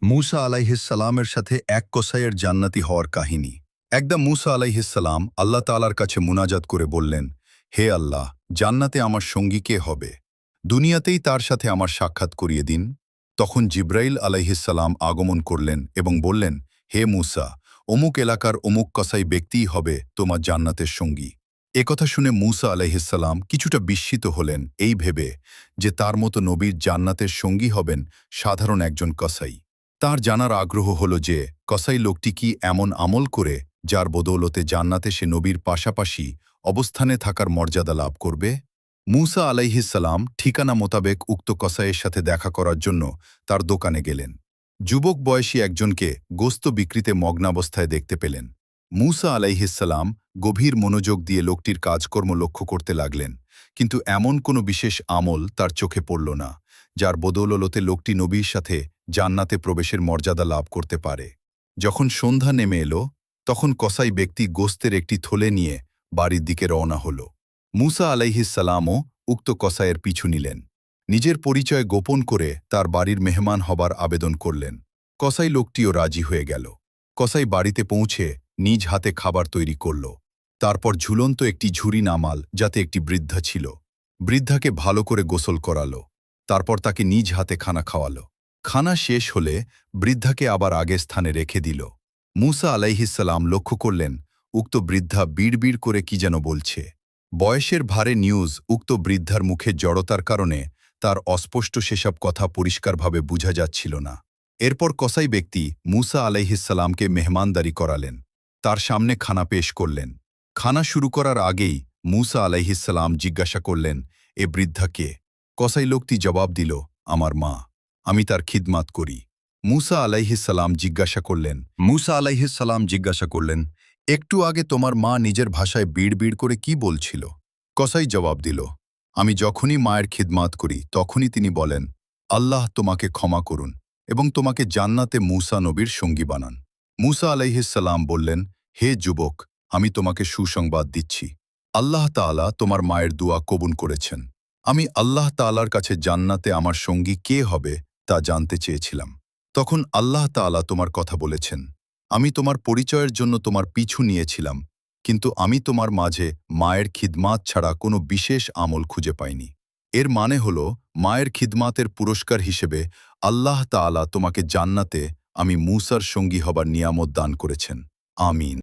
মূসা আলাইহিসসালামের সাথে এক কসাইয়ের জান্নাতি হওয়ার কাহিনী। একদা মূসা আলাইহিসসালাম আল্লাহ তাআলার কাছে মুনাজাত করে বললেন, হে আল্লাহ, জান্নাতে আমার সঙ্গী কে হবে? দুনিয়াতেই তার সাথে আমার সাক্ষাৎ করিয়ে দিন। তখন জিব্রাইল আলাইহিসসালাম আগমন করলেন এবং বললেন, হে মূসা, অমুক এলাকার অমুক কসাই ব্যক্তিই হবে তোমার জান্নাতের সঙ্গী। একথা শুনে মূসা আলাইহিসসালাম কিছুটা বিস্মিত হলেন, এই ভেবে যে তার মতো নবীর জান্নাতের সঙ্গী হবেন সাধারণ একজন কসাই। তার জানার আগ্রহ হল যে কসাই লোকটি কি এমন আমল করে যার বদৌলতে জান্নাতে সে নবীর পাশাপাশি অবস্থানে থাকার মর্যাদা লাভ করবে। মূসা আলাইহিসসালাম ঠিকানা মোতাবেক উক্ত কসাইয়ের সাথে দেখা করার জন্য তার দোকানে গেলেন। যুবক বয়সী একজনকে গোস্ত বিক্রিতে মগ্নাবস্থায় দেখতে পেলেন। মূসা আলাইহিসসালাম গভীর মনোযোগ দিয়ে লোকটির কাজকর্ম লক্ষ্য করতে লাগলেন, কিন্তু এমন কোনো বিশেষ আমল তার চোখে পড়ল না যার বদৌলতে লোকটি নবীর সাথে জান্নাতে প্রবেশের মর্যাদা লাভ করতে পারে। যখন সন্ধ্যা নেমে এলো, তখন কসাই ব্যক্তি গোস্তের একটি থলে নিয়ে বাড়ির দিকে রওনা হল। মূসা আলাইহিসসালামও উক্ত কসাইয়ের পিছু নিলেন। নিজের পরিচয় গোপন করে তার বাড়ির মেহমান হবার আবেদন করলেন। কসাই লোকটিও রাজি হয়ে গেল। কসাই বাড়িতে পৌঁছে নিজ হাতে খাবার তৈরি করল। তারপর ঝুলন্ত একটি ঝুড়ি নামাল যাতে একটি বৃদ্ধা ছিল। বৃদ্ধাকে ভালো করে গোসল করালো। তারপর তাকে নিজ হাতে খানা খাওয়ালো। খানা শেষ হলে বৃদ্ধাকে আবার আগের স্থানে রেখে দিল। মূসা আলাইহিসসালাম লক্ষ্য করলেন উক্ত বৃদ্ধা বিড়বিড় করে কি যেন বলছে। বয়সের ভারে নিউজ উক্ত বৃদ্ধার মুখে জড়তার কারণে তার অস্পষ্ট সেসব কথা পরিষ্কারভাবে বোঝা যাচ্ছিল না। এরপর কসাই ব্যক্তি মূসা আলাইহিসসালামকে মেহমানদারি করালেন। তার সামনে খানা পেশ করলেন। খানা শুরু করার আগেই মূসা আলাইহিসসালাম জিজ্ঞাসা করলেন, এ বৃদ্ধা কে? কসাই লোকটি জবাব দিল, আমার মা, আমি তার খিদমাত করি। মূসা আলাইহিসসালাম জিজ্ঞাসা করলেন, একটু আগে তোমার মা নিজের ভাষায় বিড়বিড় করে কি বলছিল? কসাই জবাব দিল, আমি যখনই মায়ের খিদমাত করি তখনই তিনি বলেন, আল্লাহ তোমাকে ক্ষমা করুন এবং তোমাকে জান্নাতে মূসা নবীর সঙ্গী বানান। মূসা আলাইহিসসালাম বললেন, হে যুবক, আমি তোমাকে সুসংবাদ দিচ্ছি, আল্লাহ তাআলা তোমার মায়ের দোয়া কবুল করেছেন। আমি আল্লাহ তাআলার কাছে জান্নাতে আমার সঙ্গী কে হবে তা জানতে চেয়েছিলাম। তখন আল্লাহ তাআলা তোমার কথা বলেছেন। আমি তোমার পরিচয়ের জন্য তোমার পিছু নিয়েছিলাম, কিন্তু আমি তোমার মাঝে মায়ের খিদমাত ছাড়া কোনো বিশেষ আমল খুঁজে পাইনি। এর মানে হল, মায়ের খিদমাতের পুরস্কার হিসেবে আল্লাহ তাআলা তোমাকে জান্নাতে আমি মূসার সঙ্গী হবার নিয়ামত দান করেছেন। আমিন।